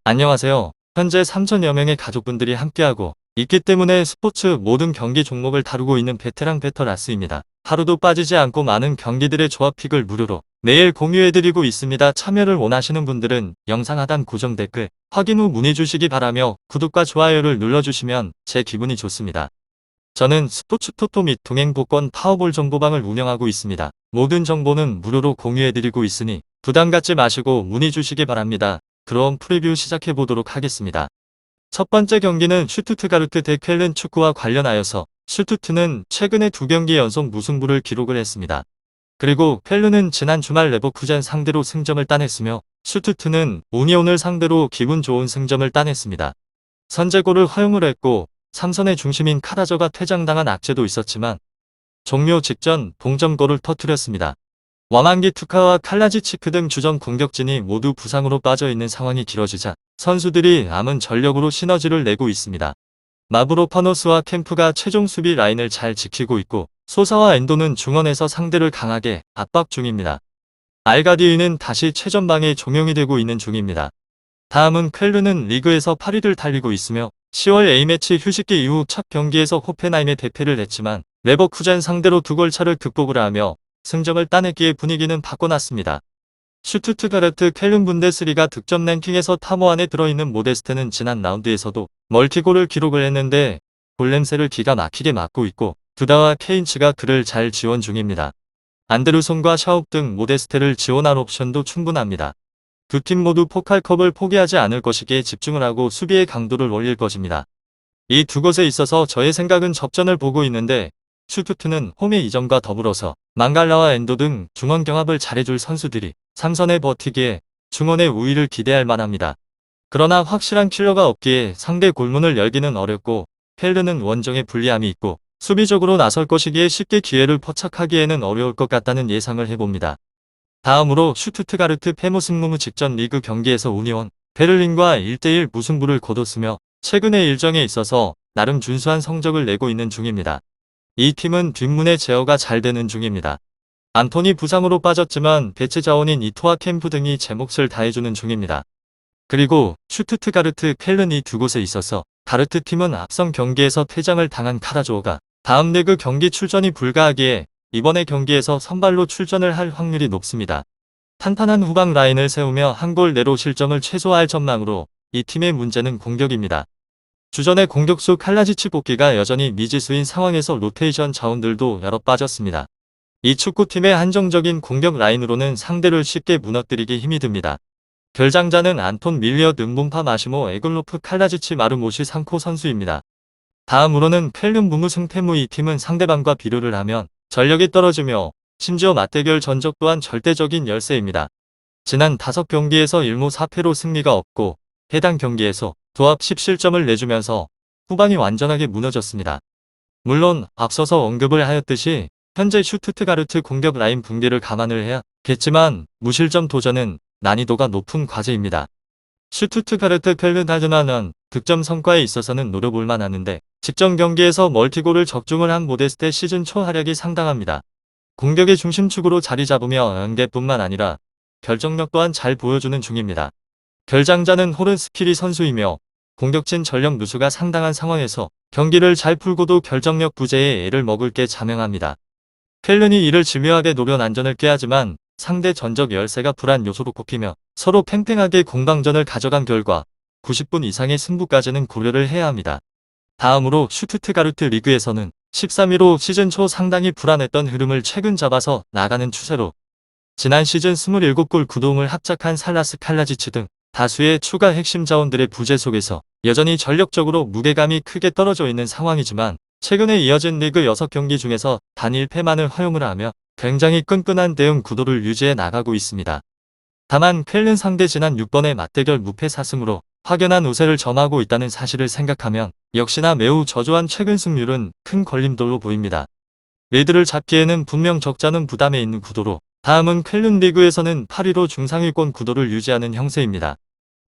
안녕하세요. 현재 3천여 명의 가족분들이 함께하고 있기 때문에 스포츠 모든 경기 종목을 다루고 있는 베테랑 베터라스입니다. 하루도 빠지지 않고 많은 경기들의 조합픽을 무료로 매일 공유해드리고 있습니다. 참여를 원하시는 분들은 영상 하단 고정 댓글 확인 후 문의 주시기 바라며 구독과 좋아요를 눌러주시면 제 기분이 좋습니다. 저는 스포츠 토토 및 동행복권 파워볼 정보방을 운영하고 있습니다. 모든 정보는 무료로 공유해드리고 있으니 부담 갖지 마시고 문의 주시기 바랍니다. 그럼 프리뷰 시작해보도록 하겠습니다. 첫 번째 경기는 슈투트가르트 대 쾰른 축구와 관련하여서 슈투트는 최근에 2경기 연속 무승부를 기록을 했습니다. 그리고 쾰른은 지난 주말 레버쿠젠 상대로 승점을 따냈으며 슈투트는 우니온을 상대로 기분 좋은 승점을 따냈습니다. 선제골을 허용을 했고 3선의 중심인 카라저가 퇴장당한 악재도 있었지만 종료 직전 동점골을 터뜨렸습니다. 와만기 투카와 칼라지치크 등 주전 공격진이 모두 부상으로 빠져있는 상황이 길어지자 선수들이 남은 전력으로 시너지를 내고 있습니다. 마브로파노스와 캠프가 최종 수비 라인을 잘 지키고 있고 소사와 엔도는 중원에서 상대를 강하게 압박 중입니다. 알가디위는 다시 최전방에 종용이 되고 있는 중입니다. 다음은 쾰른은 리그에서 8위를 달리고 있으며 10월 A매치 휴식기 이후 첫 경기에서 호펜하임에 대패를 했지만 레버쿠젠 상대로 2골 차를 극복을 하며 승점을 따냈기에 분위기는 바꿔놨습니다. 슈투트가르트 쾰른 분데스리가 득점 랭킹에서 탑5 안에 들어있는 모데스테는 지난 라운드에서도 멀티골을 기록을 했는데 골렘세를 기가 막히게 막고 있고 두다와 케인츠가 그를 잘 지원 중입니다. 안데르손과 샤웁 등 모데스테를 지원할 옵션도 충분합니다. 두 팀 모두 포칼컵을 포기하지 않을 것이기에 집중을 하고 수비의 강도를 올릴 것입니다. 이 두 것에 있어서 저의 생각은 접전을 보고 있는데 슈투트는 홈의 이점과 더불어서 망갈라와 엔도 등 중원 경합을 잘해줄 선수들이 3선에 버티기에 중원의 우위를 기대할 만합니다. 그러나 확실한 킬러가 없기에 상대 골문을 열기는 어렵고 쾰른은 원정에 불리함이 있고 수비적으로 나설 것이기에 쉽게 기회를 포착하기에는 어려울 것 같다는 예상을 해봅니다. 다음으로 슈투트가르트 페무승무무 직전 리그 경기에서 우니온 베를린과 1대1 무승부를 거뒀으며 최근의 일정에 있어서 나름 준수한 성적을 내고 있는 중입니다. 이 팀은 뒷문의 제어가 잘 되는 중입니다. 안토니 부상으로 빠졌지만 배치 자원인 이토와 캠프 등이 제 몫을 다해주는 중입니다. 그리고 슈투트가르트 쾰른 이 두 곳에 있어서 가르트 팀은 앞선 경기에서 퇴장을 당한 카라조어가 다음 리그 경기 출전이 불가하기에 이번에 경기에서 선발로 출전을 할 확률이 높습니다. 탄탄한 후방 라인을 세우며 한 골 내로 실점을 최소화할 전망으로 이 팀의 문제는 공격입니다. 주전의 공격수 칼라지치 복귀가 여전히 미지수인 상황에서 로테이션 자원들도 여러 빠졌습니다. 이 축구팀의 한정적인 공격 라인으로는 상대를 쉽게 무너뜨리기 힘이 듭니다. 결장자는 안톤 밀리엇 은본파 마시모 에글로프 칼라지치 마르모시 상코 선수입니다. 다음으로는 쾰른 무무승패무 이 팀은 상대방과 비교를 하면 전력이 떨어지며 심지어 맞대결 전적 또한 절대적인 열세입니다. 지난 5경기에서 1무 4패로 승리가 없고 해당 경기에서 조합 10실점을 내주면서 후방이 완전하게 무너졌습니다. 물론 앞서서 언급을 하였듯이 현재 슈투트가르트 공격 라인 붕괴를 감안을 해야겠지만 무실점 도전은 난이도가 높은 과제입니다. 슈투트가르트 쾰른 하드나는 득점 성과에 있어서는 노려볼만 하는데 직전 경기에서 멀티골을 적중을 한 모데스테 시즌 초 활약이 상당합니다. 공격의 중심축으로 자리 잡으며 연계뿐만 아니라 결정력 또한 잘 보여주는 중입니다. 결장자는 호른스키리 선수이며 공격진 전력 누수가 상당한 상황에서 경기를 잘 풀고도 결정력 부재에 애를 먹을 게 자명합니다. 쾰른이 이를 집요하게 노려 난전을 깨하지만 상대 전적 열세가 불안 요소로 꼽히며 서로 팽팽하게 공방전을 가져간 결과 90분 이상의 승부까지는 고려를 해야 합니다. 다음으로 슈투트가르트 리그에서는 13위로 시즌 초 상당히 불안했던 흐름을 최근 잡아서 나가는 추세로 지난 시즌 27골 9도움을 합작한 살라스 칼라지치 등 다수의 추가 핵심 자원들의 부재 속에서 여전히 전력적으로 무게감이 크게 떨어져 있는 상황이지만 최근에 이어진 리그 6경기 중에서 단 1패만을 허용을 하며 굉장히 끈끈한 대응 구도를 유지해 나가고 있습니다. 다만 쾰른 상대 지난 6번의 맞대결 무패 4승으로 확연한 우세를 점하고 있다는 사실을 생각하면 역시나 매우 저조한 최근 승률은 큰 걸림돌로 보입니다. 리드를 잡기에는 분명 적잖은 부담에 있는 구도로 다음은 쾰른 리그에서는 8위로 중상위권 구도를 유지하는 형세입니다.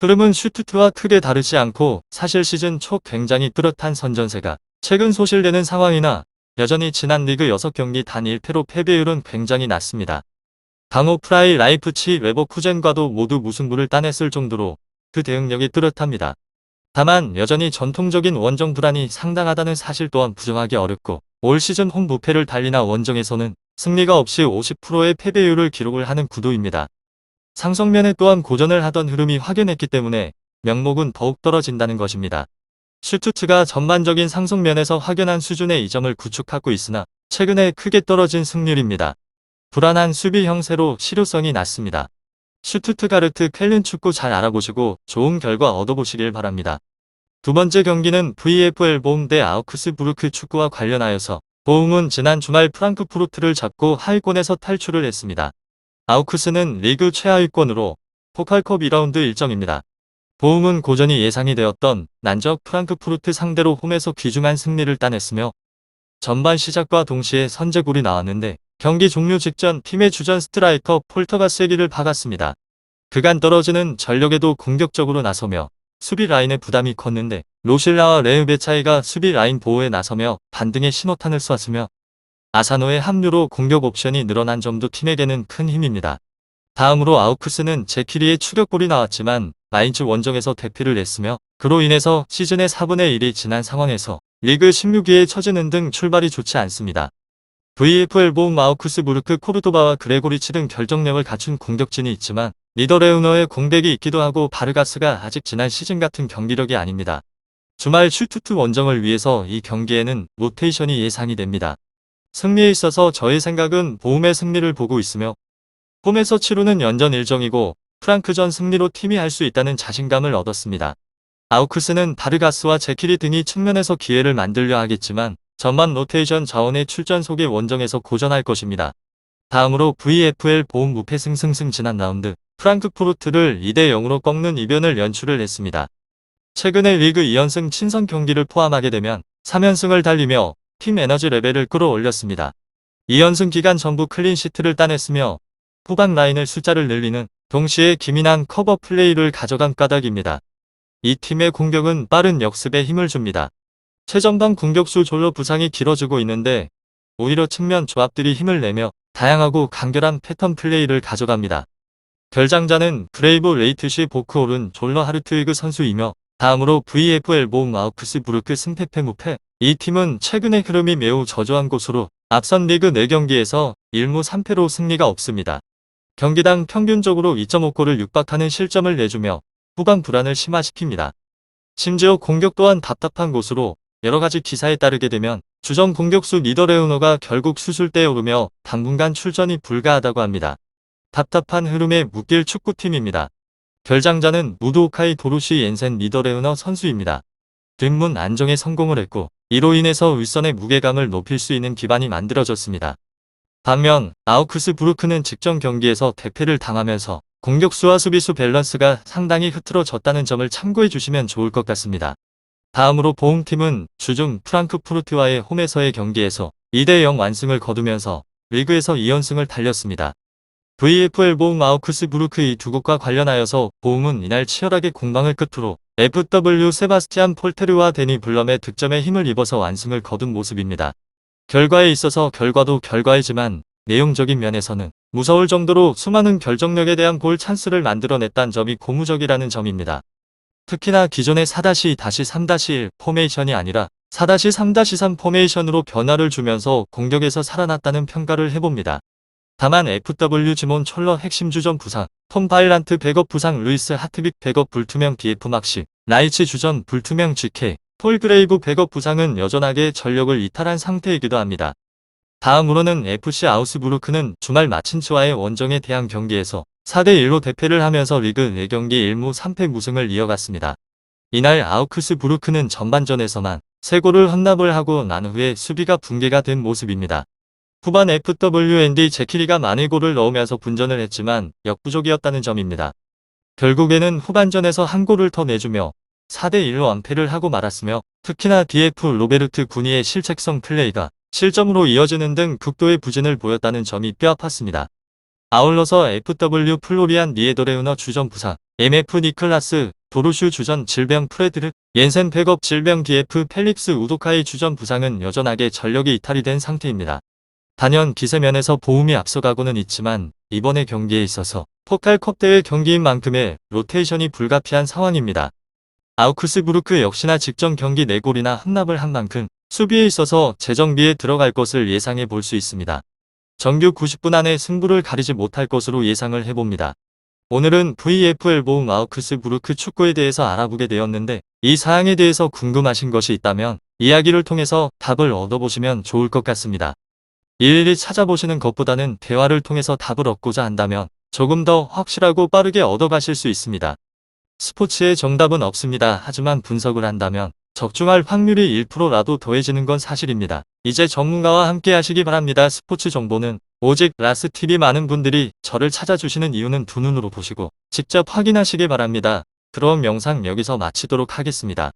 흐름은 슈투트와 크게 다르지 않고 사실 시즌 초 굉장히 뚜렷한 선전세가 최근 소실되는 상황이나 여전히 지난 리그 6경기 단 1패로 패배율은 굉장히 낮습니다. 강호 프라이 라이프치 레버쿠젠과도 모두 무승부를 따냈을 정도로 그 대응력이 뚜렷합니다. 다만 여전히 전통적인 원정 불안이 상당하다는 사실 또한 부정하기 어렵고 올 시즌 홈 무패를 달리나 원정에서는 승리가 없이 50%의 패배율을 기록을 하는 구도입니다. 상성면에 또한 고전을 하던 흐름이 확연했기 때문에 명목은 더욱 떨어진다는 것입니다. 슈투트가 전반적인 상승면에서 확연한 수준의 이점을 구축하고 있으나 최근에 크게 떨어진 승률입니다. 불안한 수비 형세로 실효성이 낮습니다. 슈투트가르트 쾰른 축구 잘 알아보시고 좋은 결과 얻어보시길 바랍니다. 두 번째 경기는 VfL 보움 대 아우크스부르크 축구와 관련하여서 보움은 지난 주말 프랑크푸르트를 잡고 하위권에서 탈출을 했습니다. 아우크스는 리그 최하위권으로 포칼컵 2라운드 일정입니다. 보움은 고전이 예상이 되었던 난적 프랑크푸르트 상대로 홈에서 귀중한 승리를 따냈으며 전반 시작과 동시에 선제골이 나왔는데 경기 종료 직전 팀의 주전 스트라이커 폴터가 쐐기를 박았습니다. 그간 떨어지는 전력에도 공격적으로 나서며 수비 라인의 부담이 컸는데 로실라와 레흐베차이가 수비 라인 보호에 나서며 반등의 신호탄을 쏘았으며 아사노의 합류로 공격 옵션이 늘어난 점도 팀에게는 큰 힘입니다. 다음으로 아우크스는 제키리의 추격골이 나왔지만 마인츠 원정에서 대피를 했으며 그로 인해서 시즌의 4분의 1이 지난 상황에서 리그 16위에 처지는 등 출발이 좋지 않습니다. VfL 보움 아우크스부르크 코르도바와 그레고리치 등 결정력을 갖춘 공격진이 있지만 니더레우너의 공백이 있기도 하고 바르가스가 아직 지난 시즌 같은 경기력이 아닙니다. 주말 슈투트 원정을 위해서 이 경기에는 로테이션이 예상이 됩니다. 승리에 있어서 저의 생각은 보움의 승리를 보고 있으며 홈에서 치르는 연전 일정이고 프랑크전 승리로 팀이 할 수 있다는 자신감을 얻었습니다. 아우크스는 바르가스와 제키리 등이 측면에서 기회를 만들려 하겠지만 전반 로테이션 자원의 출전 속의 원정에서 고전할 것입니다. 다음으로 VfL 보움 무패 승승승 지난 라운드 프랑크푸르트를 2대0으로 꺾는 이변을 연출을 했습니다. 최근에 리그 2연승 친선 경기를 포함하게 되면 3연승을 달리며 팀 에너지 레벨을 끌어올렸습니다. 2연승 기간 전부 클린시트를 따냈으며 후방 라인을 숫자를 늘리는 동시에 기민한 커버 플레이를 가져간 까닭입니다. 이 팀의 공격은 빠른 역습에 힘을 줍니다. 최전방 공격수 졸로 부상이 길어지고 있는데 오히려 측면 조합들이 힘을 내며 다양하고 간결한 패턴 플레이를 가져갑니다. 결장자는 브레이브 레이트시 보크홀은 졸러 하르트위그 선수이며 다음으로 VfL 보움 아우크스부르크 승패패 무패. 이 팀은 최근의 흐름이 매우 저조한 곳으로 앞선 리그 4경기에서 1무 3패로 승리가 없습니다. 경기당 평균적으로 2.5골을 육박하는 실점을 내주며 후방 불안을 심화시킵니다. 심지어 공격 또한 답답한 곳으로 여러가지 기사에 따르게 되면 주전 공격수 니더레우너가 결국 수술대에 오르며 당분간 출전이 불가하다고 합니다. 답답한 흐름에 묶일 축구팀입니다. 결장자는 무드오카이 도루시 옌센 니더레우너 선수입니다. 뒷문 안정에 성공을 했고 이로 인해서 윗선의 무게감을 높일 수 있는 기반이 만들어졌습니다. 반면 아우크스부르크는 직전 경기에서 대패를 당하면서 공격수와 수비수 밸런스가 상당히 흐트러졌다는 점을 참고해 주시면 좋을 것 같습니다. 다음으로 보움팀은 주중 프랑크푸르트와의 홈에서의 경기에서 2대0 완승을 거두면서 리그에서 2연승을 달렸습니다. VfL 보움 아우크스부르크 이 두 곳과 관련하여서 보움은 이날 치열하게 공방을 끝으로 FW 세바스티안 폴테르와 데니 블럼의 득점에 힘을 입어서 완승을 거둔 모습입니다. 결과에 있어서 결과도 결과이지만 내용적인 면에서는 무서울 정도로 수많은 결정력에 대한 골 찬스를 만들어냈다는 점이 고무적이라는 점입니다. 특히나 기존의 4-3-1 포메이션이 아니라 4-3-3 포메이션으로 변화를 주면서 공격에서 살아났다는 평가를 해봅니다. 다만 FW 지몬 철러 핵심 주전 부상, 톰 바일란트 백업 부상, 루이스 하트빅 백업 불투명 BF 막시, 라이치 주전 불투명 GK, 폴 그레이브 백업 부상은 여전하게 전력을 이탈한 상태이기도 합니다. 다음으로는 FC 아우스부르크는 주말 마친츠와의 원정에 대한 경기에서 4대1로 대패를 하면서 리그 4경기 1무 3패 무승을 이어갔습니다. 이날 아우크스부르크는 전반전에서만 3골을 헌납을 하고 난 후에 수비가 붕괴가 된 모습입니다. 후반 FWND 제키리가 많은 골을 넣으면서 분전을 했지만 역부족이었다는 점입니다. 결국에는 후반전에서 한 골을 더 내주며 4대1로 완패를 하고 말았으며 특히나 DF 로베르트 구니의 실책성 플레이가 실점으로 이어지는 등 극도의 부진을 보였다는 점이 뼈아팠습니다. 아울러서 FW 플로리안 니에더레우너 주전 부상, MF 니클라스, 도루슈 주전 질병 프레드르, 옌센 백업 질병 DF 펠릭스 우도카이 주전 부상은 여전하게 전력이 이탈이 된 상태입니다. 단연 기세면에서 보움이 앞서가고는 있지만 이번의 경기에 있어서 포칼컵 대회 경기인 만큼의 로테이션이 불가피한 상황입니다. 아우크스부르크 역시나 직전 경기 4골이나 함납을 한 만큼 수비에 있어서 재정비에 들어갈 것을 예상해 볼 수 있습니다. 정규 90분 안에 승부를 가리지 못할 것으로 예상을 해봅니다. 오늘은 VFL 보움 아우크스부르크 축구에 대해서 알아보게 되었는데 이 사항에 대해서 궁금하신 것이 있다면 이야기를 통해서 답을 얻어보시면 좋을 것 같습니다. 일일이 찾아보시는 것보다는 대화를 통해서 답을 얻고자 한다면 조금 더 확실하고 빠르게 얻어가실 수 있습니다. 스포츠에 정답은 없습니다. 하지만 분석을 한다면 적중할 확률이 1%라도 더해지는 건 사실입니다. 이제 전문가와 함께 하시기 바랍니다. 스포츠 정보는 오직 라스TV. 많은 분들이 저를 찾아주시는 이유는 두 눈으로 보시고 직접 확인하시기 바랍니다. 그럼 영상 여기서 마치도록 하겠습니다.